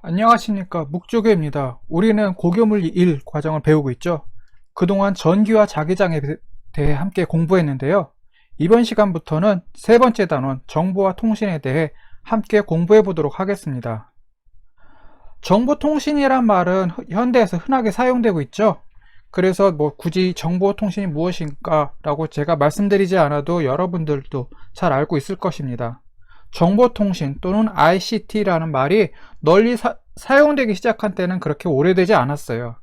안녕하십니까, 묵조교입니다. 우리는 고교물 1 과정을 배우고 있죠. 그동안 전기와 자기장에 대해 함께 공부했는데요. 이번 시간부터는 세 번째 단원 정보와 통신에 대해 함께 공부해 보도록 하겠습니다. 정보통신이란 말은 현대에서 흔하게 사용되고 있죠. 그래서 굳이 정보통신이 무엇인가 라고 제가 말씀드리지 않아도 여러분들도 잘 알고 있을 것입니다. 정보통신 또는 ICT라는 말이 널리 사용되기 시작한 때는 그렇게 오래되지 않았어요.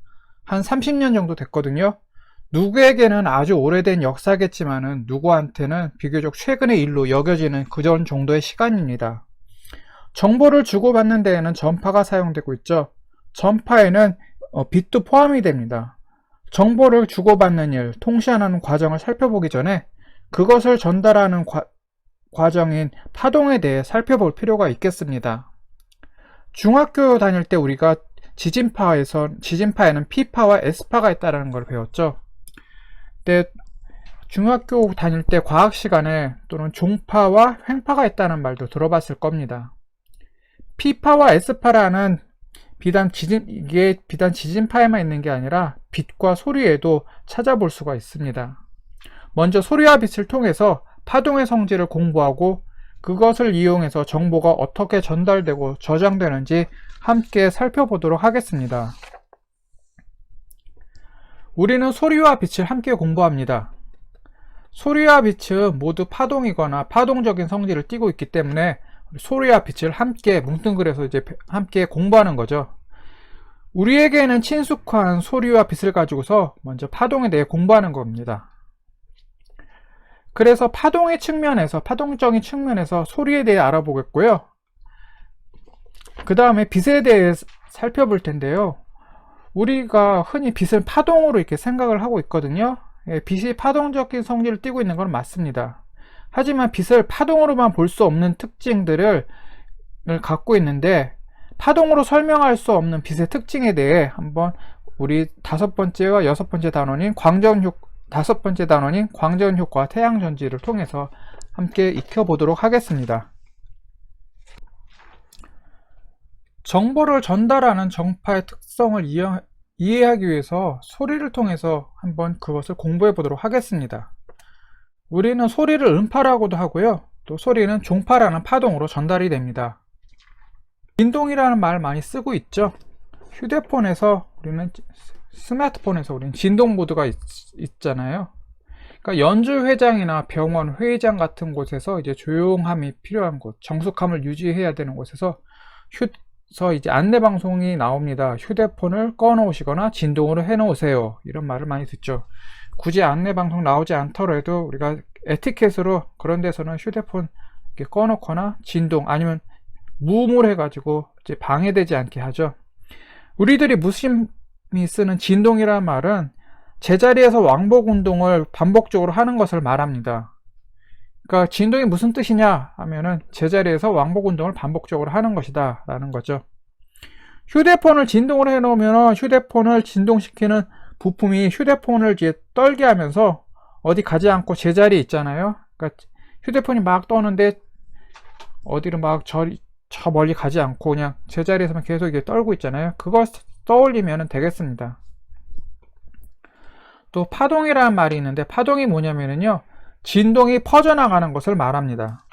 한 30년 정도 됐거든요. 누구에게는 아주 오래된 역사겠지만은 누구한테는 비교적 최근의 일로 여겨지는 그전 정도의 시간입니다. 정보를 주고받는 데에는 전파가 사용되고 있죠. 전파에는 빛도 포함이 됩니다. 정보를 주고받는 일, 통신하는 과정을 살펴보기 전에 그것을 전달하는 과정인 파동에 대해 살펴볼 필요가 있겠습니다. 중학교 다닐 때 우리가 지진파에는 P파와 S파가 있다는 걸 배웠죠. 근데 중학교 다닐 때 과학 시간에 또는 종파와 횡파가 있다는 말도 들어봤을 겁니다. P파와 S파라는 이게 비단 지진파에만 있는 게 아니라 빛과 소리에도 찾아볼 수가 있습니다. 먼저 소리와 빛을 통해서 파동의 성질을 공부하고 그것을 이용해서 정보가 어떻게 전달되고 저장되는지 함께 살펴보도록 하겠습니다. 우리는 소리와 빛을 함께 공부합니다. 소리와 빛은 모두 파동이거나 파동적인 성질을 띠고 있기 때문에 소리와 빛을 함께 뭉뚱그려서 이제 함께 공부하는 거죠. 우리에게는 친숙한 소리와 빛을 가지고서 먼저 파동에 대해 공부하는 겁니다. 그래서 파동적인 측면에서 소리에 대해 알아보겠고요. 그 다음에 빛에 대해 살펴볼 텐데요. 우리가 흔히 빛을 파동으로 이렇게 생각을 하고 있거든요. 빛이 파동적인 성질을 띠고 있는 건 맞습니다. 하지만 빛을 파동으로만 볼 수 없는 특징들을 갖고 있는데 파동으로 설명할 수 없는 빛의 특징에 대해 한번 우리 다섯 번째 단원인 광전 효과 태양 전지를 통해서 함께 익혀보도록 하겠습니다. 정보를 전달하는 정파의 특성을 이해하기 위해서 소리를 통해서 한번 그것을 공부해 보도록 하겠습니다. 우리는 소리를 음파라고도 하고요. 또 소리는 종파라는 파동으로 전달이 됩니다. 진동이라는 말 많이 쓰고 있죠. 스마트폰에서 우리는 진동 모드가 있잖아요. 그러니까 연주 회장이나 병원 회의장 같은 곳에서 이제 조용함이 필요한 곳, 정숙함을 유지해야 되는 곳에서 이제 안내 방송이 나옵니다. 휴대폰을 꺼 놓으시거나 진동으로 해 놓으세요. 이런 말을 많이 듣죠. 굳이 안내 방송 나오지 않더라도 우리가 에티켓으로 그런 데서는 휴대폰 이렇게 꺼 놓거나 진동 아니면 무음으로 해가지고 이제 방해되지 않게 하죠. 우리들이 무심히 쓰는 진동이라는 말은 제자리에서 왕복 운동을 반복적으로 하는 것을 말합니다. 그러니까 진동이 무슨 뜻이냐 하면은 제자리에서 왕복 운동을 반복적으로 하는 것이다 라는 거죠. 휴대폰을 진동을 해 놓으면 휴대폰을 진동시키는 부품이 휴대폰을 이제 떨게 하면서 어디 가지 않고 제자리에 있잖아요. 그러니까 휴대폰이 막 떠는데 어디로 막 저 멀리 가지 않고 그냥 제자리에서만 계속 이게 떨고 있잖아요. 그걸 떠올리면 되겠습니다. 또 파동이라는 말이 있는데 파동이 뭐냐면요, 진동이 퍼져나가는 것을 말합니다.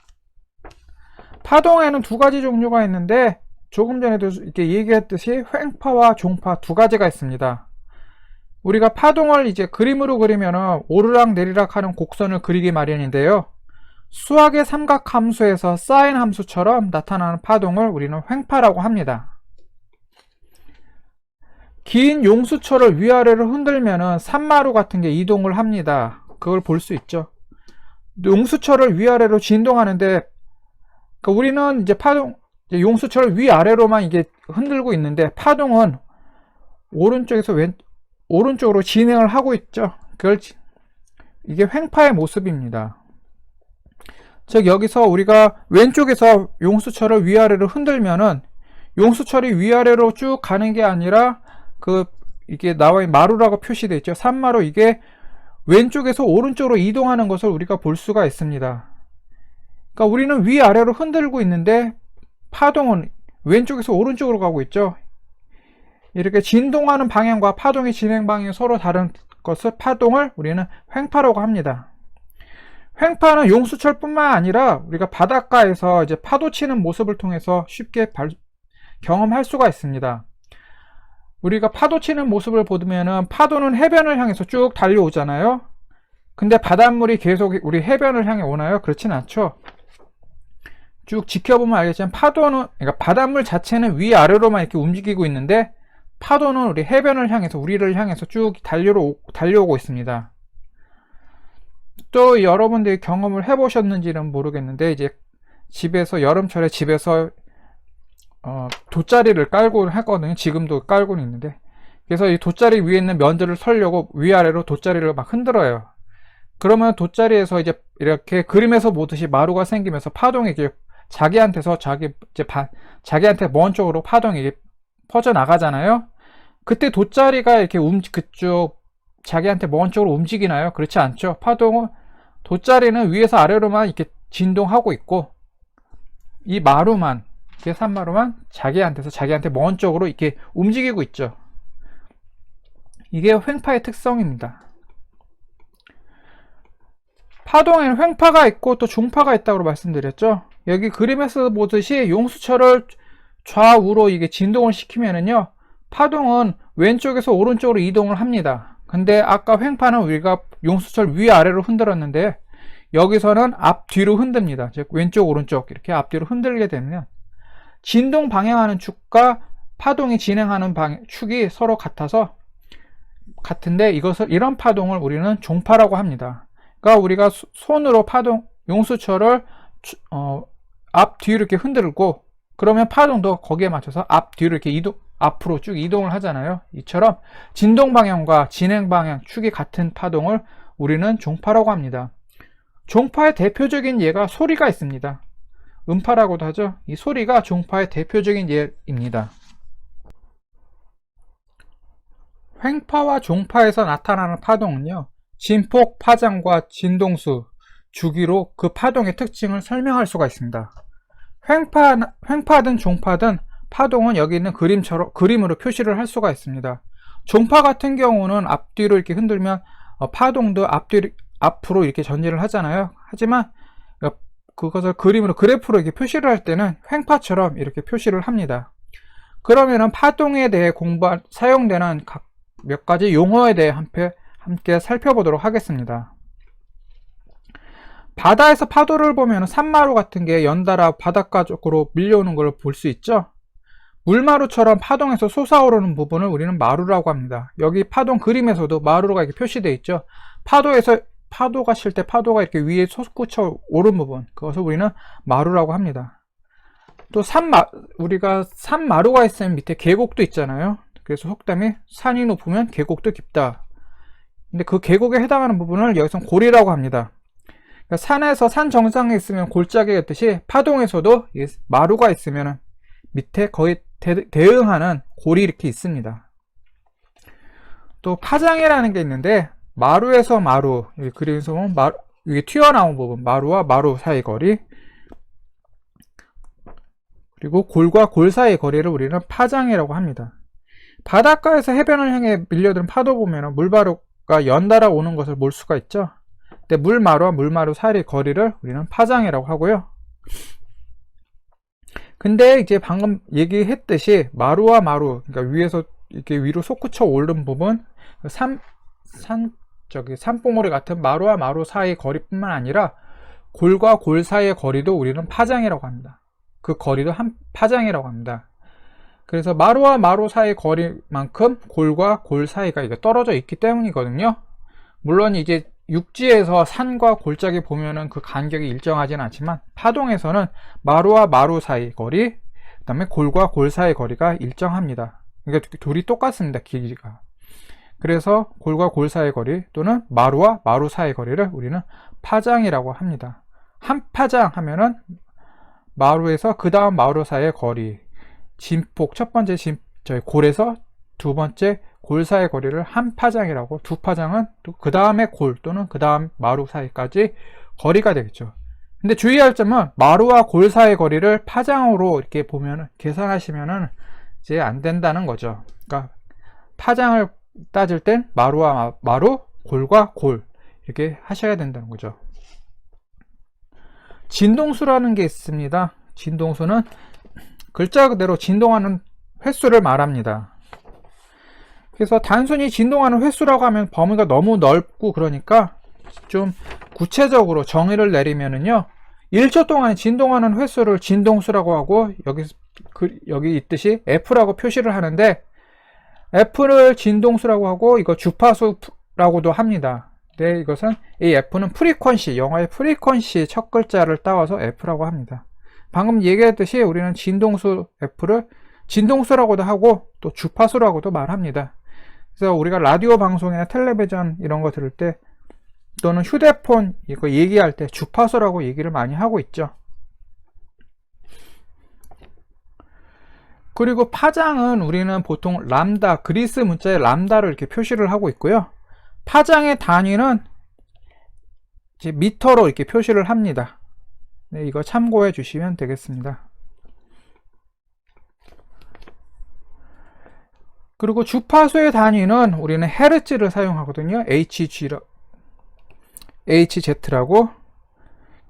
파동에는 두 가지 종류가 있는데 조금 전에도 이렇게 얘기했듯이 횡파와 종파 두 가지가 있습니다. 우리가 파동을 이제 그림으로 그리면 오르락 내리락 하는 곡선을 그리기 마련인데요. 수학의 삼각함수에서 사인 함수처럼 나타나는 파동을 우리는 횡파라고 합니다. 긴 용수철을 위아래로 흔들면 산마루 같은 게 이동을 합니다. 그걸 볼 수 있죠. 용수철을 위아래로 진동하는데, 그러니까 우리는 이제 용수철을 위아래로만 이게 흔들고 있는데 파동은 오른쪽으로 진행을 하고 있죠. 이게 횡파의 모습입니다. 즉 여기서 우리가 왼쪽에서 용수철을 위아래로 흔들면은 용수철이 위아래로 쭉 가는 게 아니라 이게 나와 있는 마루라고 표시되어 있죠. 산마루, 이게 왼쪽에서 오른쪽으로 이동하는 것을 우리가 볼 수가 있습니다. 그러니까 우리는 위아래로 흔들고 있는데 파동은 왼쪽에서 오른쪽으로 가고 있죠. 이렇게 진동하는 방향과 파동의 진행 방향이 서로 다른 것을 파동을 우리는 횡파라고 합니다. 횡파는 용수철뿐만 아니라 우리가 바닷가에서 이제 파도 치는 모습을 통해서 쉽게 경험할 수가 있습니다. 우리가 파도 치는 모습을 보면은 파도는 해변을 향해서 쭉 달려오잖아요. 근데 바닷물이 계속 우리 해변을 향해 오나요? 그렇진 않죠. 쭉 지켜보면 알겠지만 파도는, 그러니까 바닷물 자체는 위아래로만 이렇게 움직이고 있는데 파도는 우리 해변을 향해서, 우리를 향해서 쭉 달려오고 있습니다. 또 여러분들이 경험을 해보셨는지는 모르겠는데, 이제 집에서, 여름철에 집에서 돗자리를 깔고 하거든요. 지금도 깔고는 있는데, 그래서 이 돗자리 위에 있는 면들을 설려고 위아래로 돗자리를 막 흔들어요. 그러면 돗자리에서 이제 이렇게 그림에서 보듯이 마루가 생기면서 파동이 이제 자기한테 먼 쪽으로 파동이 퍼져 나가잖아요. 그때 돗자리가 이렇게 그쪽 자기한테 먼 쪽으로 움직이나요? 그렇지 않죠. 파동은, 돗자리는 위에서 아래로만 이렇게 진동하고 있고, 이 마루만, 산마루만 자기한테 먼 쪽으로 이렇게 움직이고 있죠. 이게 횡파의 특성입니다. 파동에는 횡파가 있고 또 중파가 있다고 말씀드렸죠. 여기 그림에서 보듯이 용수철을 좌우로 이게 진동을 시키면은요, 파동은 왼쪽에서 오른쪽으로 이동을 합니다. 근데 아까 횡파는 우리가 용수철 위아래로 흔들었는데 여기서는 앞뒤로 흔듭니다. 즉 왼쪽 오른쪽 이렇게 앞뒤로 흔들게 되면 진동 방향하는 축과 파동이 진행하는 축이 서로 같은데 이런 파동을 우리는 종파라고 합니다. 그러니까 우리가 손으로 용수철을 앞뒤로 이렇게 흔들고, 그러면 파동도 거기에 맞춰서 앞뒤로 이렇게 앞으로 쭉 이동을 하잖아요. 이처럼 진동 방향과 진행 방향 축이 같은 파동을 우리는 종파라고 합니다. 종파의 대표적인 예가 소리가 있습니다. 음파라고도 하죠. 이 소리가 종파의 대표적인 예입니다. 횡파와 종파에서 나타나는 파동은요, 진폭, 파장과 진동수, 주기로 그 파동의 특징을 설명할 수가 있습니다. 횡파든 종파든 파동은 여기 있는 그림으로 표시를 할 수가 있습니다. 종파 같은 경우는 앞뒤로 이렇게 흔들면 파동도 앞으로 이렇게 전진을 하잖아요. 하지만 그것을 그래프로 이렇게 표시를 할 때는 횡파처럼 이렇게 표시를 합니다. 그러면은 파동에 대해 사용되는 몇 가지 용어에 대해 함께 살펴보도록 하겠습니다. 바다에서 파도를 보면 산마루 같은 게 연달아 바닷가 쪽으로 밀려오는 걸 볼 수 있죠. 물마루처럼 파동에서 솟아오르는 부분을 우리는 마루라고 합니다. 여기 파동 그림에서도 마루가 이렇게 표시되어 있죠. 파도가 칠 때 파도가 이렇게 위에 솟구쳐 오른 부분, 그것을 우리는 마루라고 합니다. 또 우리가 산마루가 있으면 밑에 계곡도 있잖아요. 그래서 속담이 산이 높으면 계곡도 깊다. 근데 그 계곡에 해당하는 부분을 여기서 골이라고 합니다. 그러니까 산 정상에 있으면 골짜기가 있듯이 파동에서도 마루가 있으면 밑에 거의 대응하는 골이 이렇게 있습니다. 또 파장이라는 게 있는데, 마루에서 마루, 여기 그림에서 보면 이게 튀어나온 부분, 마루와 마루 사이 거리, 그리고 골과 골 사이 거리를 우리는 파장이라고 합니다. 바닷가에서 해변을 향해 밀려드는 파도 보면 물마루가 연달아 오는 것을 볼 수가 있죠. 근데 물마루와 물마루 사이 거리를 우리는 파장이라고 하고요. 근데 이제 방금 얘기했듯이 마루와 마루, 그러니까 위에서 이렇게 위로 솟구쳐 오른 부분, 산봉우리 같은 마루와 마루 사이 거리뿐만 아니라 골과 골 사이의 거리도 우리는 파장이라고 합니다. 그 거리도 파장이라고 합니다. 그래서 마루와 마루 사이 거리만큼 골과 골 사이가 이게 떨어져 있기 때문이거든요. 물론 이제 육지에서 산과 골짜기 보면은 그 간격이 일정하지는 않지만 파동에서는 마루와 마루 사이 거리, 그 다음에 골과 골 사이 거리가 일정합니다. 그러니까 둘이 똑같습니다. 길이가. 그래서 골과 골 사이 거리 또는 마루와 마루 사이 거리를 우리는 파장이라고 합니다. 한 파장 하면은 마루에서 그 다음 마루 사이의 거리, 진폭, 첫 번째 골에서 두 번째 골 사이 거리를 한 파장이라고, 두 파장은 또 그 다음에 골 또는 그 다음 마루 사이까지 거리가 되겠죠. 근데 주의할 점은 마루와 골 사이의 거리를 파장으로 이렇게 보면 계산하시면은 이제 안 된다는 거죠. 그러니까 파장을 따질 땐 마루와 마루, 골과 골 이렇게 하셔야 된다는 거죠. 진동수라는 게 있습니다. 진동수는 글자 그대로 진동하는 횟수를 말합니다. 그래서 단순히 진동하는 횟수라고 하면 범위가 너무 넓고 그러니까 좀 구체적으로 정의를 내리면은요, 1초 동안에 진동하는 횟수를 진동수라고 하고, 여기 있듯이 F라고 표시를 하는데, F를 진동수라고 하고, 이거 주파수라고도 합니다. 네, 이것은 이 F는 프리퀀시, 영어의 프리퀀시 첫 글자를 따와서 F라고 합니다. 방금 얘기했듯이 우리는 진동수 F를 진동수라고도 하고 또 주파수라고도 말합니다. 그래서 우리가 라디오 방송이나 텔레비전 이런 거 들을 때 또는 휴대폰 이거 얘기할 때 주파수라고 얘기를 많이 하고 있죠. 그리고 파장은 우리는 보통 람다, 그리스 문자의 람다를 이렇게 표시를 하고 있고요. 파장의 단위는 이제 미터로 이렇게 표시를 합니다. 네, 이거 참고해 주시면 되겠습니다. 그리고 주파수의 단위는 우리는 헤르츠를 사용하거든요. HZ라고.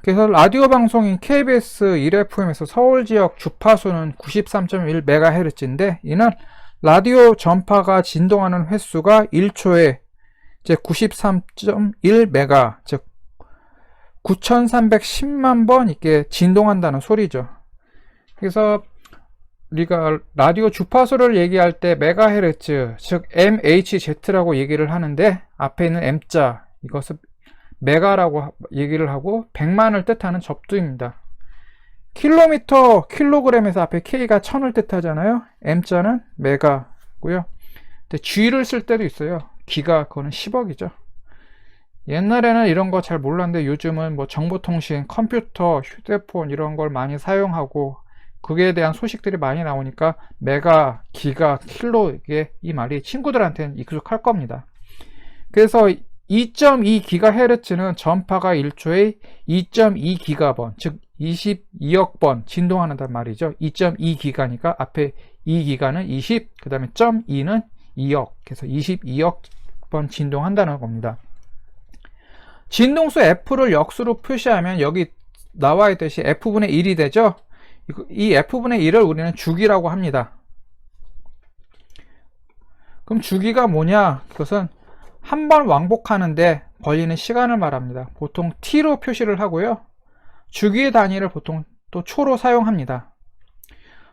그래서 라디오 방송인 KBS 1FM에서 서울 지역 주파수는 93.1MHz인데 이는 라디오 전파가 진동하는 횟수가 1초에 이제 93.1메가, 즉 9310만 번 이렇게 진동한다는 소리죠. 그래서 우리가 라디오 주파수를 얘기할 때 메가헤르츠, 즉 MHz라고 얘기를 하는데 앞에 있는 M자, 이것을 메가라고 얘기를 하고 100만을 뜻하는 접두입니다. 킬로미터, 킬로그램에서 앞에 K가 1000을 뜻하잖아요. M자는 메가고요. 근데 G를 쓸 때도 있어요. 기가, 그거는 10억이죠. 옛날에는 이런 거 잘 몰랐는데 요즘은 뭐 정보통신, 컴퓨터, 휴대폰 이런 걸 많이 사용하고 그에 대한 소식들이 많이 나오니까 메가, 기가, 킬로, 이게 이 말이 친구들한테는 익숙할 겁니다. 그래서 2.2GHz는 전파가 1초에 2.2기가번, 즉 22억 번 진동한단 말이죠. 2.2기가니까 앞에 2기가는 20, 그 다음에 0.2는 2억, 그래서 22억 번 진동한다는 겁니다. 진동수 F를 역수로 표시하면 여기 나와 있듯이 F분의 1이 되죠. 이 F분의 1을 우리는 주기라고 합니다. 그럼 주기가 뭐냐? 그것은 한 번 왕복하는데 걸리는 시간을 말합니다. 보통 T로 표시를 하고요. 주기의 단위를 보통 또 초로 사용합니다.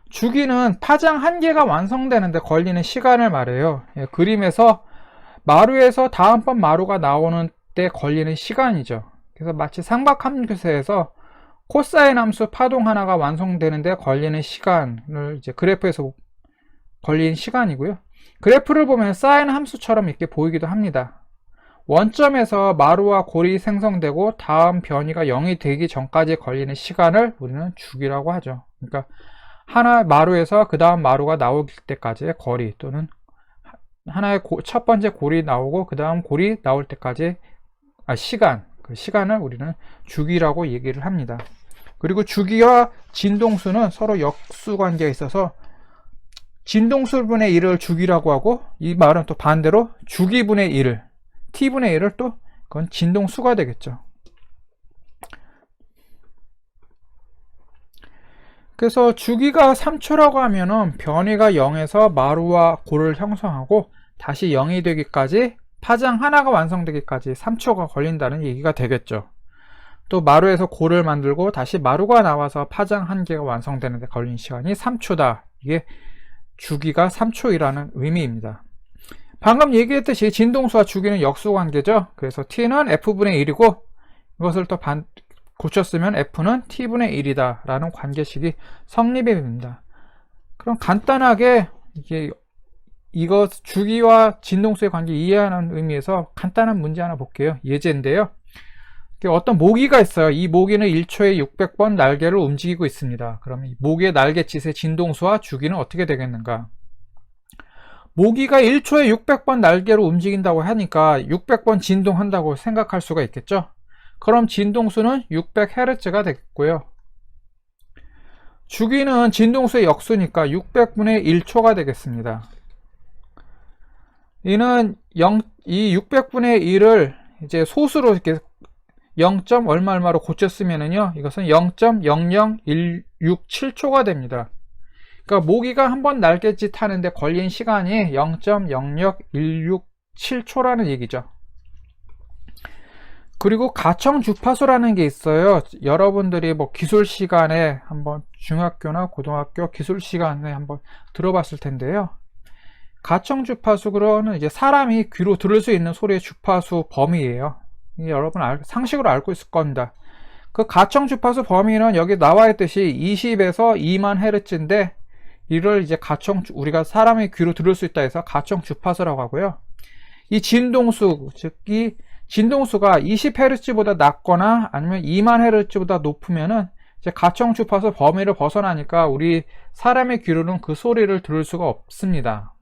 주기는 파장 한 개가 완성되는데 걸리는 시간을 말해요. 예, 그림에서 마루에서 다음번 마루가 나오는 때 걸리는 시간이죠. 그래서 마치 삼각함수에서 코사인 함수 파동 하나가 완성되는데 걸리는 시간을 이제 그래프에서 걸린 시간이고요. 그래프를 보면 사인 함수처럼 이렇게 보이기도 합니다. 원점에서 마루와 골이 생성되고 다음 변이가 0이 되기 전까지 걸리는 시간을 우리는 주기라고 하죠. 그러니까 하나 마루에서 그 다음 마루가 나올 때까지의 거리, 또는 하나의 첫 번째 골이 나오고 그 다음 골이 나올 때까지 시간, 그 시간을 우리는 주기라고 얘기를 합니다. 그리고 주기와 진동수는 서로 역수관계가 있어서 진동수분의 1을 주기라고 하고, 이 말은 또 반대로 주기분의 1을, T분의 1을 또 그건 진동수가 되겠죠. 그래서 주기가 3초라고 하면은 변이가 0에서 마루와 골을 형성하고 다시 0이 되기까지, 파장 하나가 완성되기까지 3초가 걸린다는 얘기가 되겠죠. 또 마루에서 골을 만들고 다시 마루가 나와서 파장 한 개가 완성되는데 걸린 시간이 3초다. 이게 주기가 3초이라는 의미입니다. 방금 얘기했듯이 진동수와 주기는 역수관계죠. 그래서 T는 F분의 1이고 이것을 또 고쳤으면 F는 T분의 1이다 라는 관계식이 성립이 됩니다. 그럼 간단하게 이거 주기와 진동수의 관계 이해하는 의미에서 간단한 문제 하나 볼게요. 예제인데요. 어떤 모기가 있어요. 이 모기는 1초에 600번 날개를 움직이고 있습니다. 그럼 이 모기의 날갯짓의 진동수와 주기는 어떻게 되겠는가? 모기가 1초에 600번 날개를 움직인다고 하니까 600번 진동한다고 생각할 수가 있겠죠. 그럼 진동수는 600Hz가 되겠고요. 주기는 진동수의 역수니까 600분의 1초가 되겠습니다. 이는 이 600분의 1을 이제 소수로 이렇게 0. 얼마 얼마로 고쳤으면은요, 이것은 0.00167초가 됩니다. 그러니까 모기가 한번 날갯짓 하는데 걸린 시간이 0.00167초라는 얘기죠. 그리고 가청 주파수라는 게 있어요. 여러분들이 뭐 기술 시간에 한번 중학교나 고등학교 기술 시간에 한번 들어봤을 텐데요. 가청 주파수는 이제 사람이 귀로 들을 수 있는 소리의 주파수 범위예요. 여러분 상식으로 알고 있을 겁니다. 그 가청 주파수 범위는 여기 나와 있듯이 20에서 2만 헤르츠인데 이를 이제 우리가 사람의 귀로 들을 수 있다 해서 가청 주파수라고 하고요. 이 진동수, 즉 이 진동수가 20Hz보다 낮거나 아니면 2만 Hz보다 높으면은 이제 가청 주파수 범위를 벗어나니까 우리 사람의 귀로는 그 소리를 들을 수가 없습니다.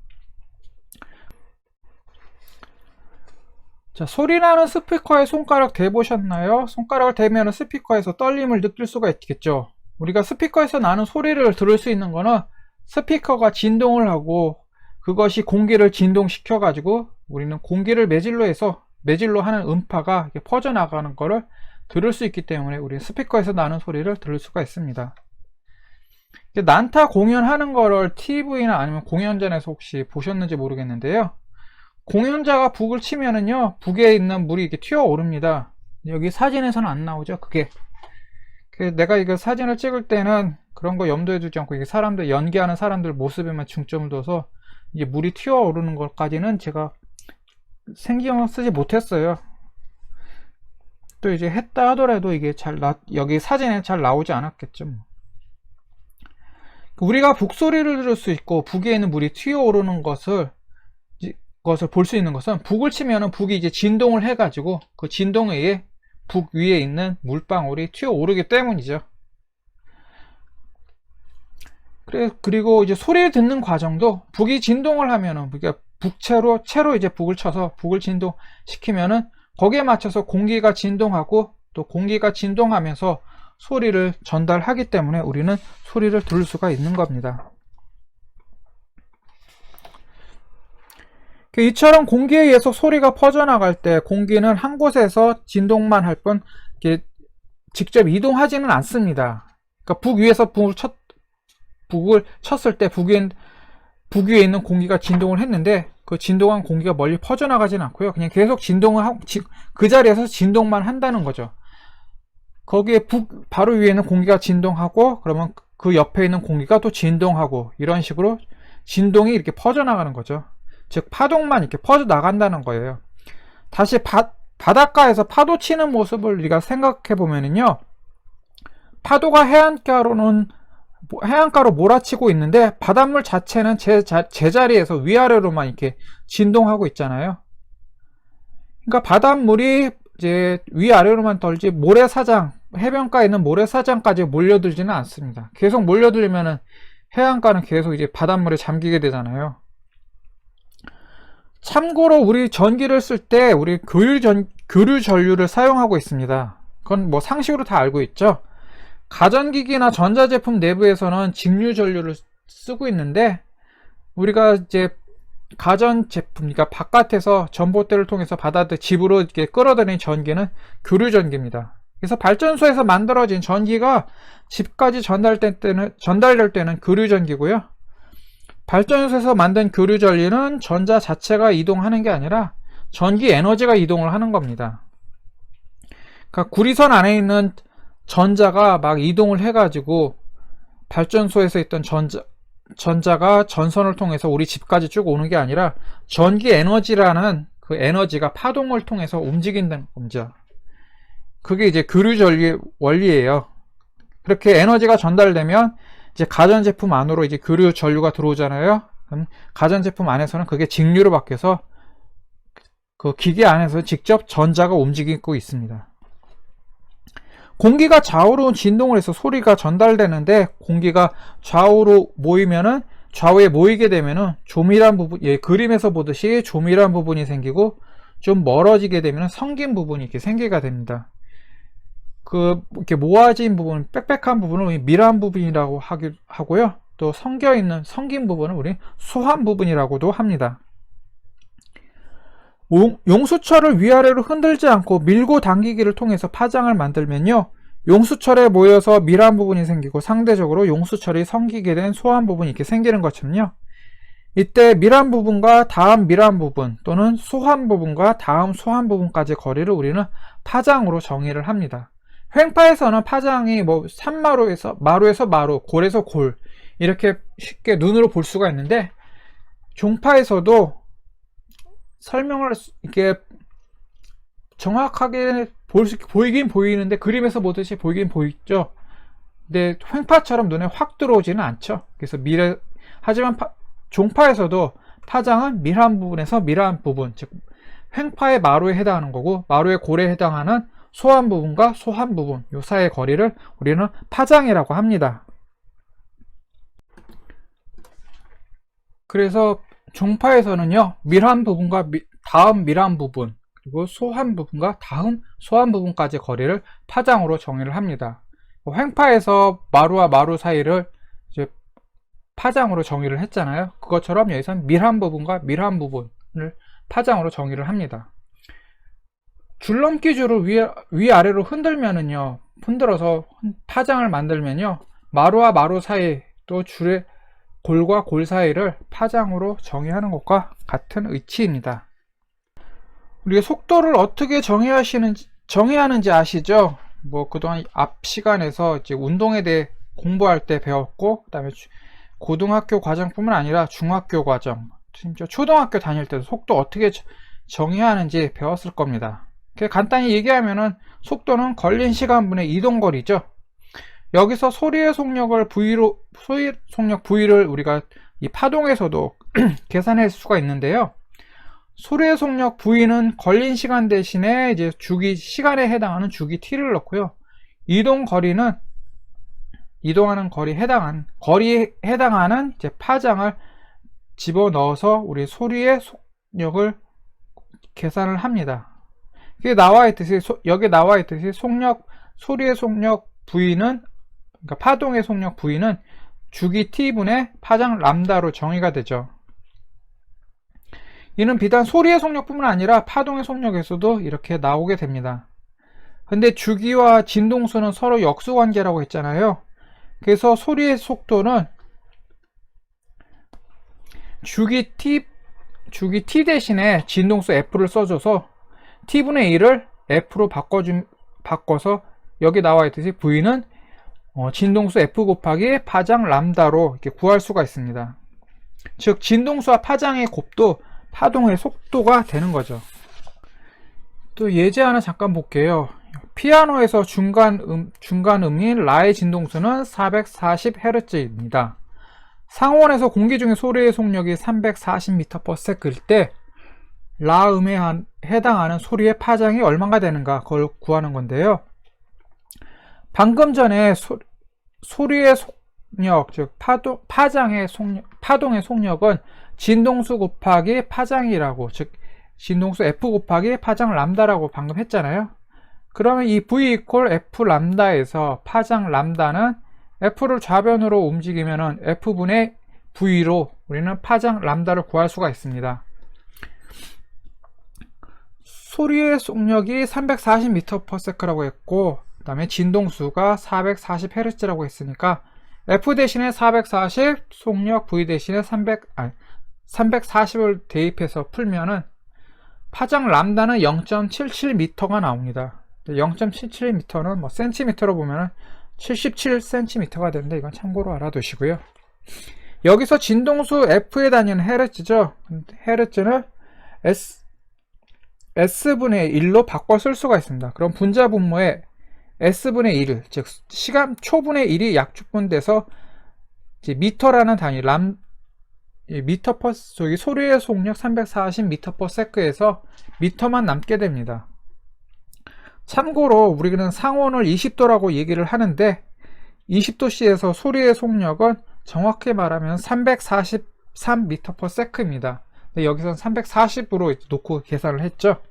자, 소리나는 스피커에 손가락 대보셨나요? 손가락을 대면 스피커에서 떨림을 느낄 수가 있겠죠. 우리가 스피커에서 나는 소리를 들을 수 있는 거는 스피커가 진동을 하고 그것이 공기를 진동시켜 가지고 우리는 공기를 매질로 하는 음파가 이렇게 퍼져나가는 거를 들을 수 있기 때문에 우리 스피커에서 나는 소리를 들을 수가 있습니다. 난타 공연하는 거를 TV나 아니면 공연장에서 혹시 보셨는지 모르겠는데요. 공연자가 북을 치면은요, 북에 있는 물이 이렇게 튀어 오릅니다. 여기 사진에서는 안 나오죠, 그게. 내가 이거 사진을 찍을 때는 그런 거 염두에 두지 않고 이게 연기하는 사람들 모습에만 중점을 둬서 이게 물이 튀어 오르는 것까지는 제가 신경 쓰지 못했어요. 또 이제 했다 하더라도 이게 여기 사진에 잘 나오지 않았겠죠. 우리가 북소리를 들을 수 있고 북에 있는 물이 튀어오르는 것을 볼 수 있는 것은 북을 치면은 북이 이제 진동을 해가지고 그 진동에 의해 북 위에 있는 물방울이 튀어오르기 때문이죠. 그리고 이제 소리를 듣는 과정도 북이 진동을 하면은 우리가 채로 이제 북을 쳐서 북을 진동시키면은 거기에 맞춰서 공기가 진동하고 또 공기가 진동하면서 소리를 전달하기 때문에 우리는 소리를 들을 수가 있는 겁니다. 이처럼 공기에 의해서 소리가 퍼져나갈 때 공기는 한 곳에서 진동만 할 뿐 직접 이동하지는 않습니다. 그러니까 북 위에서 북을 쳤을 때 북 위에 있는 공기가 진동을 했는데 그 진동한 공기가 멀리 퍼져나가지는 않고요. 그냥 계속 진동을 하고 그 자리에서 진동만 한다는 거죠. 거기에 바로 위에 있는 공기가 진동하고 그러면 그 옆에 있는 공기가 또 진동하고 이런 식으로 진동이 이렇게 퍼져나가는 거죠. 즉 파동만 이렇게 퍼져나간다는 거예요. 다시 바닷가에서 파도 치는 모습을 우리가 생각해 보면은요, 파도가 해안가로 몰아치고 있는데 바닷물 자체는 제자리에서 위아래로만 이렇게 진동하고 있잖아요. 그러니까 바닷물이 이제 위아래로만 떨지 해변가에 있는 모래사장까지 몰려들지는 않습니다. 계속 몰려들면은 해안가는 계속 이제 바닷물에 잠기게 되잖아요. 참고로 우리 전기를 쓸 때 우리 교류 전류를 사용하고 있습니다. 그건 뭐 상식으로 다 알고 있죠. 가전기기나 전자제품 내부에서는 직류 전류를 쓰고 있는데 우리가 이제 가전제품, 그러니까 바깥에서 전봇대를 통해서 집으로 이렇게 끌어들이는 전기는 교류 전기입니다. 그래서 발전소에서 만들어진 전기가 집까지 전달될 때는 교류 전기고요. 발전소에서 만든 교류 전류는 전자 자체가 이동하는 게 아니라 전기 에너지가 이동을 하는 겁니다. 그러니까 구리선 안에 있는 전자가 막 이동을 해가지고 발전소에서 있던 전자가 전선을 통해서 우리 집까지 쭉 오는 게 아니라 전기 에너지라는 그 에너지가 파동을 통해서 움직인다는 겁니다. 그게 이제 교류 전류의 원리예요. 그렇게 에너지가 전달되면 이제 가전제품 안으로 이제 교류 전류가 들어오잖아요. 그럼 가전제품 안에서는 그게 직류로 바뀌어서 그 기계 안에서 직접 전자가 움직이고 있습니다. 공기가 좌우로 진동을 해서 소리가 전달되는데 공기가 좌우로 모이면은 좌우에 모이게 되면은 조밀한 부분, 그림에서 보듯이 조밀한 부분이 생기고 좀 멀어지게 되면 성긴 부분이 이렇게 생기게 됩니다. 이렇게 모아진 부분, 빽빽한 부분을 우리 밀한 부분이라고 하고요. 또 성긴 부분은 우리 소한 부분이라고도 합니다. 용수철을 위아래로 흔들지 않고 밀고 당기기를 통해서 파장을 만들면요, 용수철에 모여서 밀한 부분이 생기고 상대적으로 용수철이 성기게 된 소한 부분이 이렇게 생기는 것처럼요, 이때 밀한 부분과 다음 밀한 부분 또는 소한 부분과 다음 소한 부분까지 거리를 우리는 파장으로 정의를 합니다. 횡파에서는 파장이 산마루에서 마루, 골에서 골, 이렇게 쉽게 눈으로 볼 수가 있는데, 종파에서도 설명을 이렇게 정확하게 보이긴 보이는데, 그림에서 보듯이 보이긴 보이죠. 근데 횡파처럼 눈에 확 들어오지는 않죠. 그래서 하지만 종파에서도 파장은 밀한 부분에서 밀한 부분, 즉 횡파의 마루에 해당하는 거고, 마루의 골에 해당하는 소한 부분과 소한 부분, 요 사이의 거리를 우리는 파장이라고 합니다. 그래서 종파에서는요, 밀한 부분과 다음 밀한 부분, 그리고 소한 부분과 다음 소한 부분까지 거리를 파장으로 정의를 합니다. 횡파에서 마루와 마루 사이를 이제 파장으로 정의를 했잖아요. 그것처럼 여기서는 밀한 부분과 밀한 부분을 파장으로 정의를 합니다. 줄넘기 줄을 위아래로 흔들어서 파장을 만들면요, 마루와 마루 사이, 또 줄의 골과 골 사이를 파장으로 정의하는 것과 같은 의치입니다. 우리가 속도를 어떻게 정의하는지 아시죠? 그동안 앞 시간에서 이제 운동에 대해 공부할 때 배웠고, 그 다음에 고등학교 과정뿐만 아니라 중학교 과정, 심지어 초등학교 다닐 때도 속도 어떻게 정의하는지 배웠을 겁니다. 간단히 얘기하면은 속도는 걸린 시간분의 이동거리죠. 여기서 소리의 속력을 V를 우리가 이 파동에서도 계산할 수가 있는데요. 소리의 속력 V는 걸린 시간 대신에 이제 시간에 해당하는 주기 T를 넣고요. 이동하는 거리에 해당하는 이제 파장을 집어넣어서 우리 소리의 속력을 계산을 합니다. 여기 나와 있듯이 소리의 속력 V는, 그러니까 파동의 속력 V는 주기 T분의 파장 람다로 정의가 되죠. 이는 비단 소리의 속력뿐만 아니라 파동의 속력에서도 이렇게 나오게 됩니다. 근데 주기와 진동수는 서로 역수관계라고 했잖아요. 그래서 소리의 속도는 주기 T 대신에 진동수 F를 써줘서 T분의 1을 F로 바꿔서 여기 나와 있듯이 V는 진동수 F 곱하기 파장 람다로 이렇게 구할 수가 있습니다. 즉 진동수와 파장의 곱도 파동의 속도가 되는 거죠. 또 예제 하나 잠깐 볼게요. 피아노에서 중간음인 라의 진동수는 440Hz입니다. 상원에서 공기 중의 소리의 속력이 340m/s일 때 라 음에 해당하는 소리의 파장이 얼마가 되는가, 그걸 구하는 건데요. 방금 전에 소리의 속력, 즉 파동의 속력은 진동수 곱하기 파장이라고, 즉 진동수 F 곱하기 파장 람다라고 방금 했잖아요. 그러면 이 V 이퀄 F 람다에서 파장 람다는 F를 좌변으로 움직이면은 F분의 V로 우리는 파장 람다를 구할 수가 있습니다. 소리의 속력이 340m/s라고 했고, 그 다음에 진동수가 440Hz라고 했으니까 F 대신에 440, 속력 V 대신에 340을 대입해서 풀면은 파장 람다는 0.77m가 나옵니다. 0.77m는 센티미터로 보면은 77cm가 되는데, 이건 참고로 알아두시고요. 여기서 진동수 F의 단위는 헤르츠죠. 헤르츠는 S분의 1로 바꿔 쓸 수가 있습니다. 그럼 분자 분모에 S분의 1, 즉 시간 초분의 1이 약축분돼서 이제 미터라는 단위 저기 소리의 속력 340m/s에서 미터만 남게 됩니다. 참고로 우리는 상온을 20도라고 얘기를 하는데, 20도씨에서 소리의 속력은 정확히 말하면 343m/s입니다. 여기서는 340으로 놓고 계산을 했죠.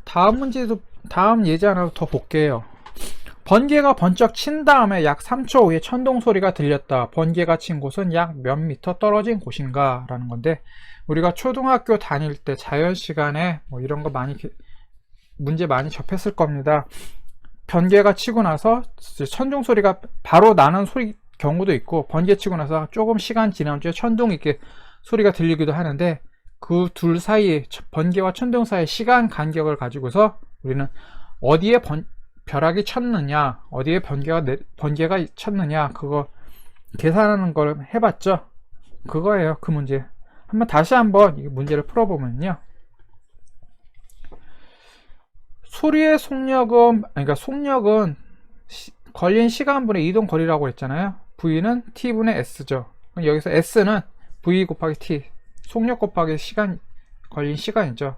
다음 예제 하나 더 볼게요. 번개가 번쩍 친 다음에 약 3초 후에 천둥 소리가 들렸다. 번개가 친 곳은 약 몇 미터 떨어진 곳인가? 라는 건데, 우리가 초등학교 다닐 때 자연 시간에 뭐 이런 거 문제 많이 접했을 겁니다. 번개가 치고 나서 천둥 소리가 바로 나는 경우도 있고, 번개 치고 나서 조금 시간 지난 뒤에 천둥 이렇게 소리가 들리기도 하는데, 그 둘 사이에, 번개와 천둥 사이의 시간 간격을 가지고서 우리는 어디에 벼락이 쳤느냐, 어디에 번개가 쳤느냐, 그거 계산하는 걸 해봤죠. 그거예요, 그 문제. 다시 한번 이 문제를 풀어보면요, 소리의 속력은, 그러니까 속력은 걸린 시간분의 이동 거리라고 했잖아요. V는 T분의 S죠. 여기서 S는 V 곱하기 T, 속력 곱하기 걸린 시간이죠.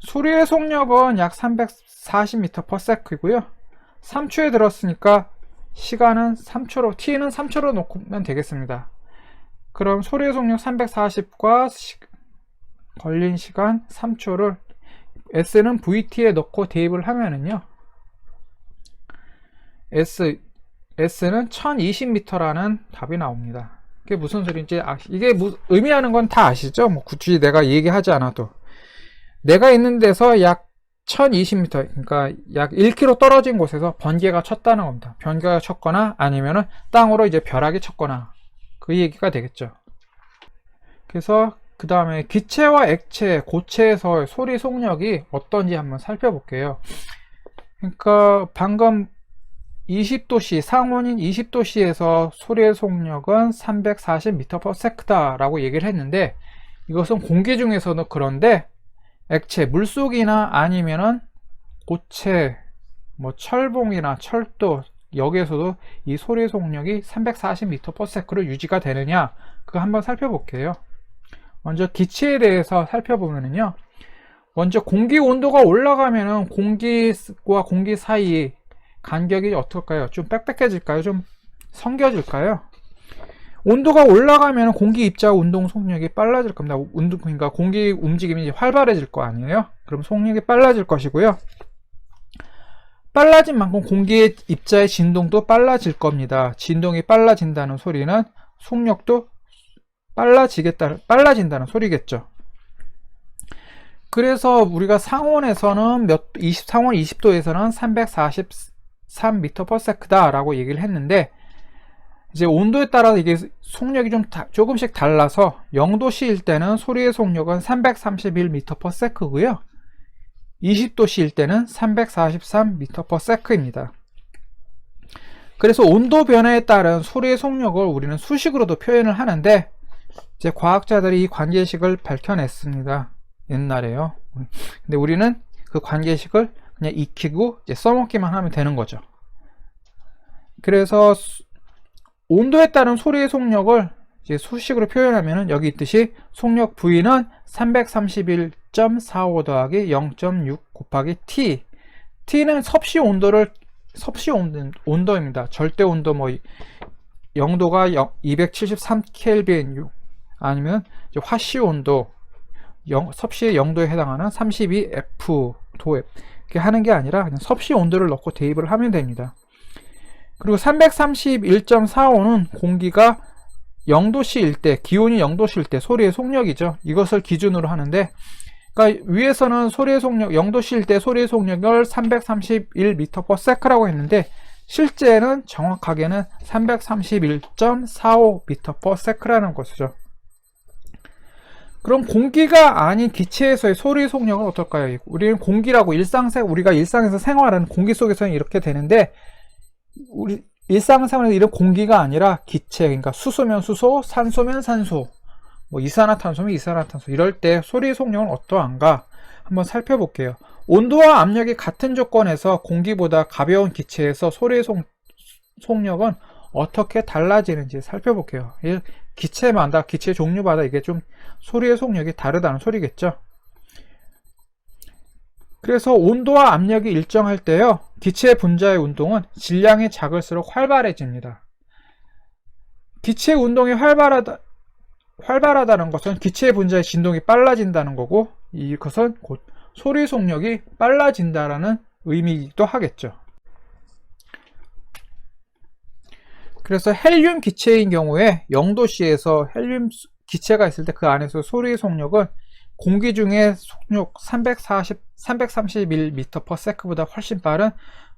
소리의 속력은 약 340m/s 이고요. 3초에 들었으니까 시간은 3초로, T는 3초로 놓으면 되겠습니다. 그럼 소리의 속력 340과 걸린 시간 3초를 S는 VT에 넣고 대입을 하면은요, S는 1020m라는 답이 나옵니다. 그게 무슨 소리인지, 이게 의미하는 건 다 아시죠? 뭐 굳이 내가 얘기하지 않아도. 내가 있는 데서 약 1020m, 그러니까 약 1km 떨어진 곳에서 번개가 쳤다는 겁니다. 번개가 쳤거나 아니면은 땅으로 이제 벼락이 쳤거나, 그 얘기가 되겠죠. 그래서 그 다음에 기체와 액체, 고체에서의 소리 속력이 어떤지 한번 살펴볼게요. 그러니까 방금 20도씨, 상온인 20도씨에서 소리의 속력은 340m/s 라고 얘기를 했는데, 이것은 공기 중에서도 그런데 액체, 물속이나 아니면은 고체, 뭐 철봉이나 철도, 여기에서도 이 소리의 속력이 340m/s로 유지가 되느냐, 그거 한번 살펴볼게요. 먼저 기체에 대해서 살펴보면요, 먼저 공기 온도가 올라가면은 공기와 공기 사이 간격이 어떨까요? 좀 빽빽해질까요? 좀 성겨질까요? 온도가 올라가면 공기 입자 운동 속력이 빨라질 겁니다. 그러니까 공기 움직임이 활발해질 거 아니에요? 그럼 속력이 빨라질 것이고요. 빨라진 만큼 공기의 입자의 진동도 빨라질 겁니다. 진동이 빨라진다는 소리는 속력도 빨라진다는 소리겠죠. 그래서 우리가 상온에서는 상온 20도에서는 343m/s 라고 얘기를 했는데, 이제 온도에 따라서 이게 속력이 조금씩 달라서 0도씨일 때는 소리의 속력은 331m/s고요. 20도씨일 때는 343m/s입니다. 그래서 온도 변화에 따른 소리의 속력을 우리는 수식으로도 표현을 하는데, 이제 과학자들이 이 관계식을 밝혀냈습니다. 옛날에요. 근데 우리는 그 관계식을 그냥 익히고 이제 써먹기만 하면 되는 거죠. 그래서 온도에 따른 소리의 속력을 이제 수식으로 표현하면은 여기 있듯이 속력 V는 331.45 더하기 0.6 곱하기 T. T는 섭씨 온도입니다. 절대 온도 뭐 0도가 273켈빈, 아니면 이제 화씨 온도, 섭씨의 0도에 해당하는 32F 도, 이렇게 하는 게 아니라 그냥 섭씨 온도를 넣고 대입을 하면 됩니다. 그리고 331.45는 공기가 0도씨일 때, 기온이 0도씨일 때 소리의 속력이죠. 이것을 기준으로 하는데, 그러니까 위에서는 소리의 속력, 0도씨일 때 소리의 속력을 331m/s라고 했는데, 실제는 정확하게는 331.45m/s라는 것이죠. 그럼 공기가 아닌 기체에서의 소리 속력은 어떨까요? 우리는 공기라고 우리가 일상에서 생활하는 공기 속에서는 이렇게 되는데, 우리 일상생활에서 이런 공기가 아니라 기체, 그러니까 수소면 수소, 산소면 산소, 뭐 이산화탄소면 이산화탄소, 이럴 때 소리 속력은 어떠한가 한번 살펴볼게요. 온도와 압력이 같은 조건에서 공기보다 가벼운 기체에서 소리의 속력은 어떻게 달라지는지 살펴볼게요. 기체 종류마다 이게 좀 소리의 속력이 다르다는 소리겠죠. 그래서 온도와 압력이 일정할 때요, 기체 분자의 운동은 질량이 작을수록 활발해집니다. 기체 운동이 활발하다는 것은 기체 분자의 진동이 빨라진다는 거고, 이것은 곧 소리 속력이 빨라진다라는 의미이기도 하겠죠. 그래서 헬륨 기체인 경우에 0도씨에서 헬륨 기체가 있을 때 그 안에서 소리의 속력은 공기 중에 속력 331m/s보다 훨씬 빠른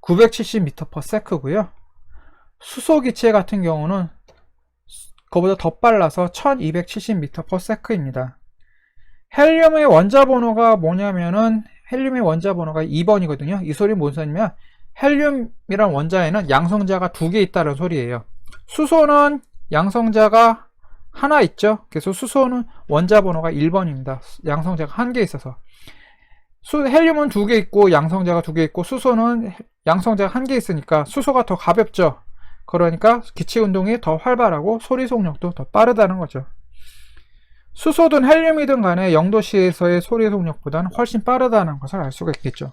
970m/s고요. 수소 기체 같은 경우는 그보다 더 빨라서 1270m/s입니다. 헬륨의 원자 번호가 뭐냐면은 헬륨의 원자 번호가 2번이거든요. 이 소리는 뭔 소리냐면 헬륨이란 원자에는 양성자가 2개 있다는 소리예요. 수소는 양성자가 하나 있죠. 그래서 수소는 원자 번호가 1번입니다. 양성자가 1개 있어서. 헬륨은 2개 있고 양성자가 2개 있고 수소는 양성자가 1개 있으니까 수소가 더 가볍죠. 그러니까 기체 운동이 더 활발하고 소리 속력도 더 빠르다는 거죠. 수소든 헬륨이든 간에 0도씨에서의 소리 속력보다는 훨씬 빠르다는 것을 알 수가 있겠죠.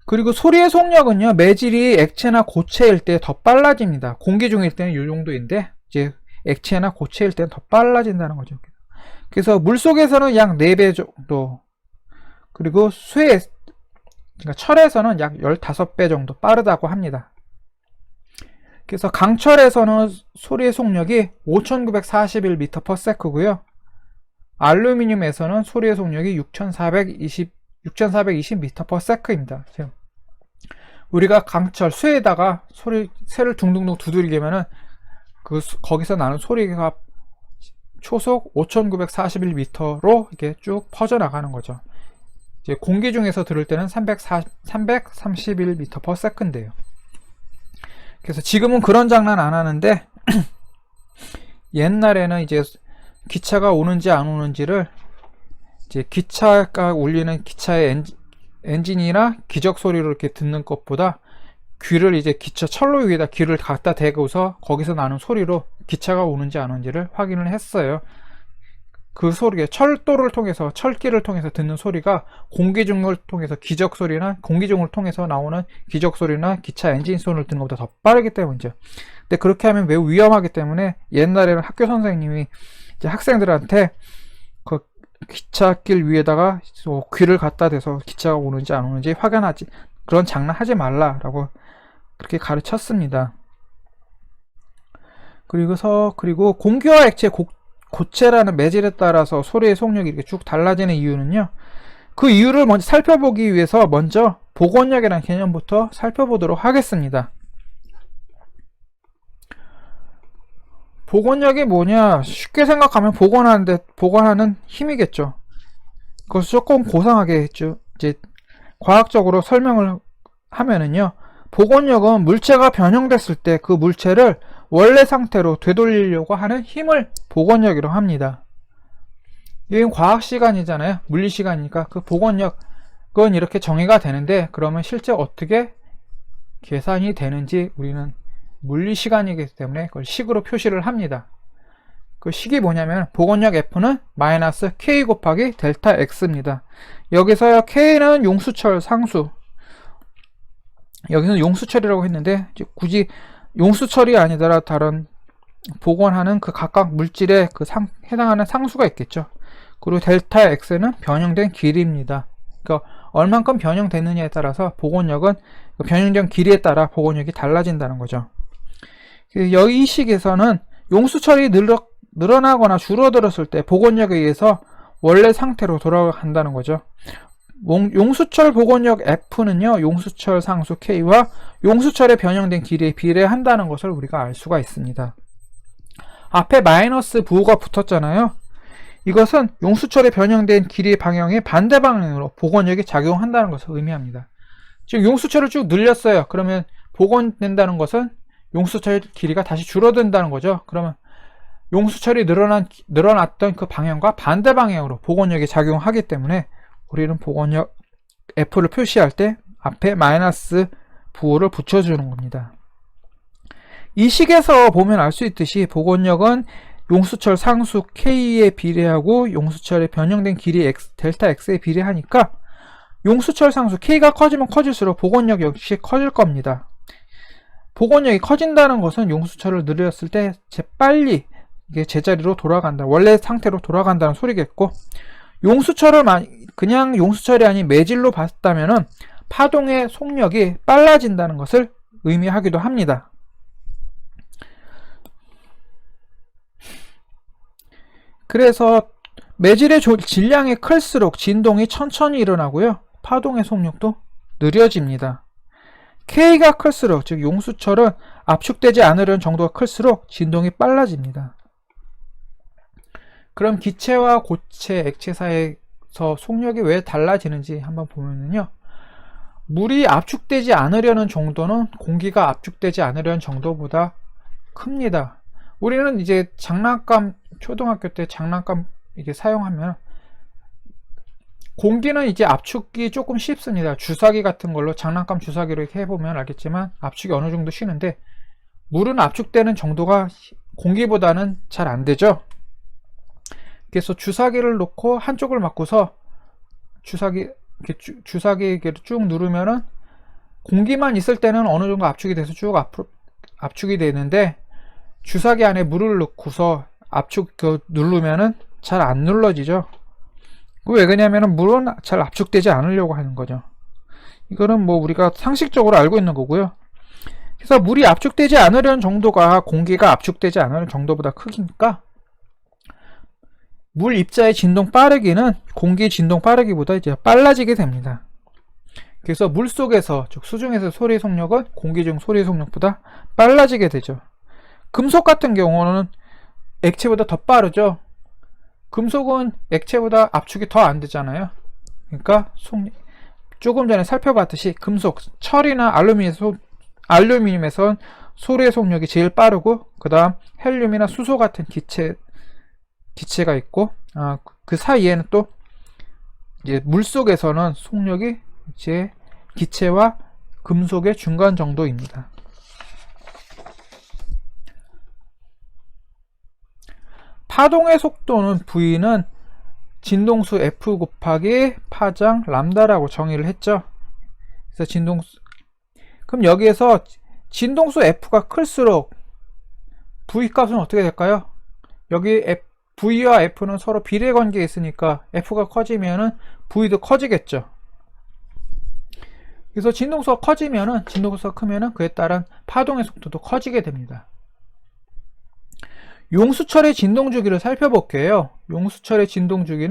그리고 소리의 속력은요, 매질이 액체나 고체일 때 더 빨라집니다. 공기 중일 때는 이 정도인데 이제 액체나 고체일 때는 더 빨라진다는 거죠. 그래서 물속에서는 약 4배 정도, 그리고 그러니까 철에서는 약 15배 정도 빠르다고 합니다. 그래서 강철에서는 소리의 속력이 5941m/s고요. 알루미늄에서는 소리의 속력이 6420m/s입니다. 우리가 강철, 쇠에다가 쇠를 둥둥둥 두들기면은 거기서 나는 소리가 초속 5941m로 이렇게 쭉 퍼져나가는 거죠. 이제 공기 중에서 들을 때는 331m/s인데요. 그래서 지금은 그런 장난 안 하는데 옛날에는 이제 기차가 오는지 안 오는지를 이제 기차가 울리는 기차의 엔진이나 기적 소리로 이렇게 듣는 것보다 귀를 이제 기차 철로 위에다 귀를 갖다 대고서 거기서 나는 소리로 기차가 오는지 안 오는지를 확인을 했어요. 그 소리가 철도를 통해서, 철길을 통해서 듣는 소리가 공기중을 통해서 기적 소리나 공기중을 통해서 나오는 기적 소리나 기차 엔진 소리를 듣는 것보다 더 빠르기 때문이죠. 근데 그렇게 하면 매우 위험하기 때문에 옛날에는 학교 선생님이 이제 학생들한테 그 기차길 위에다가 귀를 갖다 대서 기차가 오는지 안 오는지 확인하지, 그런 장난 하지 말라라고 그렇게 가르쳤습니다. 그리고 공기와 액체 고체라는 매질에 따라서 소리의 속력이 이렇게 쭉 달라지는 이유는요, 그 이유를 먼저 살펴보기 위해서 먼저 복원력이라는 개념부터 살펴보도록 하겠습니다. 복원력이 뭐냐, 쉽게 생각하면 복원하는 힘이겠죠. 그것을 조금 고상하게 했죠. 이제 과학적으로 설명을 하면은요, 복원력은 물체가 변형됐을 때 그 물체를 원래 상태로 되돌리려고 하는 힘을 복원력이라고 합니다. 이건 과학 시간이잖아요. 물리 시간이니까 그 복원력은 이렇게 정의가 되는데, 그러면 실제 어떻게 계산이 되는지 우리는 물리 시간이기 때문에 그걸 식으로 표시를 합니다. 그 식이 뭐냐면 복원력 F는 마이너스 K 곱하기 델타 X입니다. 여기서 K는 용수철 상수, 여기서는 용수철이라고 했는데 굳이 용수철이 아니더라 다른 복원하는 그 각각 물질에 해당하는 상수가 있겠죠. 그리고 델타 X는 변형된 길이입니다. 그러니까 얼만큼 변형되느냐에 따라서 복원력은 변형된 길이에 따라 복원력이 달라진다는 거죠. 여기 이 식에서는 용수철이 늘어나거나 줄어들었을 때 복원력에 의해서 원래 상태로 돌아간다는 거죠. 용수철 복원력 F는요, 용수철 상수 K와 용수철의 변형된 길이에 비례한다는 것을 우리가 알 수가 있습니다. 앞에 마이너스 부호가 붙었잖아요. 이것은 용수철의 변형된 길이의 방향의 반대 방향으로 복원력이 작용한다는 것을 의미합니다. 지금 용수철을 쭉 늘렸어요. 그러면 복원된다는 것은 용수철 길이가 다시 줄어든다는 거죠. 그러면 용수철이 늘어났던 그 방향과 반대 방향으로 복원력이 작용하기 때문에 우리는 복원력 F를 표시할 때 앞에 마이너스 부호를 붙여주는 겁니다. 이 식에서 보면 알 수 있듯이 복원력은 용수철 상수 K에 비례하고 용수철의 변형된 길이 델타 X에 비례하니까 용수철 상수 K가 커지면 커질수록 복원력 역시 커질 겁니다. 복원력이 커진다는 것은 용수철을 늘렸을 때 재빨리 이게 제자리로 돌아간다, 원래 상태로 돌아간다는 소리겠고, 용수철을 그냥 용수철이 아닌 매질로 봤다면은 파동의 속력이 빨라진다는 것을 의미하기도 합니다. 그래서 매질의 질량이 클수록 진동이 천천히 일어나고요. 파동의 속력도 느려집니다. K가 클수록, 즉 용수철은 압축되지 않으려는 정도가 클수록 진동이 빨라집니다. 그럼 기체와 고체, 액체 사이에서 속력이 왜 달라지는지 한번 보면요. 물이 압축되지 않으려는 정도는 공기가 압축되지 않으려는 정도보다 큽니다. 우리는 이제 장난감, 초등학교 때 장난감 이게 사용하면 공기는 이제 압축이 조금 쉽습니다. 주사기 같은 걸로 장난감 주사기로 이렇게 해보면 알겠지만 압축이 어느 정도 쉬는데 물은 압축되는 정도가 공기보다는 잘 안 되죠. 그래서 주사기를 놓고 한쪽을 맞고서 주사기를 쭉 누르면은 공기만 있을 때는 어느 정도 압축이 돼서 쭉 앞으로 압축이 되는데 주사기 안에 물을 넣고서 압축 누르면은 잘 안 눌러지죠. 왜 그러냐면은 물은 잘 압축되지 않으려고 하는 거죠. 이거는 뭐 우리가 상식적으로 알고 있는 거고요. 그래서 물이 압축되지 않으려는 정도가 공기가 압축되지 않으려는 정도보다 크니까 물 입자의 진동 빠르기는 공기 진동 빠르기보다 이제 빨라지게 됩니다. 그래서 물 속에서, 즉 수중에서 소리의 속력은 공기 중 소리의 속력보다 빨라지게 되죠. 금속 같은 경우는 액체보다 더 빠르죠. 금속은 액체보다 압축이 더 안 되잖아요. 그러니까 조금 전에 살펴봤듯이 금속, 철이나 알루미늄에선 소리의 속력이 제일 빠르고 그 다음 헬륨이나 수소 같은 기체가 있고 그 사이에는 또 이제 물 속에서는 속력이 이제 기체와 금속의 중간 정도입니다. 파동의 속도는 V는 진동수 F 곱하기 파장 람다라고 정의를 했죠. 그래서 그럼 여기에서 진동수 F가 클수록 V 값은 어떻게 될까요? 여기 V와 F는 서로 비례 관계에 있으니까 F가 커지면은 V도 커지겠죠. 그래서 진동수가 크면은 그에 따른 파동의 속도도 커지게 됩니다. 용수철의 진동주기를 살펴볼게요. 용수철 진동주기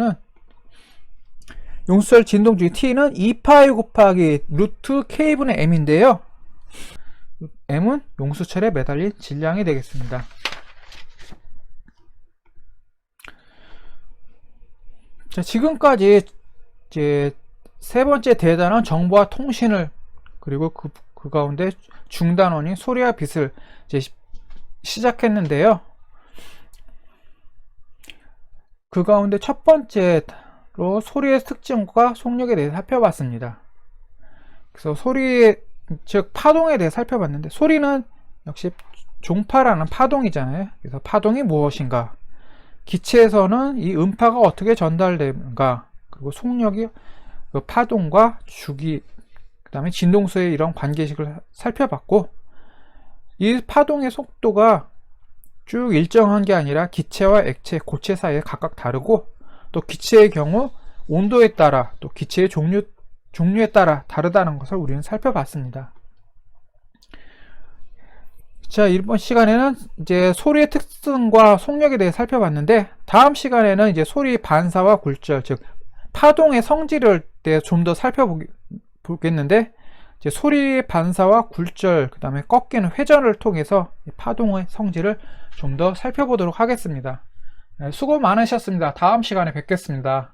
T는 2파이 곱하기 루트 K분의 M인데요. M은 용수철에 매달린 질량이 되겠습니다. 자, 지금까지 이제 세 번째 대단원 정보와 통신을 그리고 그 가운데 중단원인 소리와 빛을 이제 시작했는데요. 그 가운데 첫 번째로 소리의 특징과 속력에 대해 살펴봤습니다. 그래서 즉 파동에 대해 살펴봤는데 소리는 역시 종파라는 파동이잖아요. 그래서 파동이 무엇인가? 기체에서는 이 음파가 어떻게 전달되는가? 그리고 속력이 그 파동과 주기, 그 다음에 진동수의 이런 관계식을 살펴봤고 이 파동의 속도가 쭉 일정한 게 아니라 기체와 액체, 고체 사이에 각각 다르고 또 기체의 경우 온도에 따라 또 기체의 종류에 따라 다르다는 것을 우리는 살펴봤습니다. 자, 이번 시간에는 이제 소리의 특성과 속력에 대해 살펴봤는데 다음 시간에는 이제 소리 반사와 굴절, 즉 파동의 성질을 좀 더 살펴보겠는데 이제 소리 반사와 굴절, 그 다음에 꺾이는 회전을 통해서 파동의 성질을 좀 더 살펴보도록 하겠습니다. 수고 많으셨습니다. 다음 시간에 뵙겠습니다.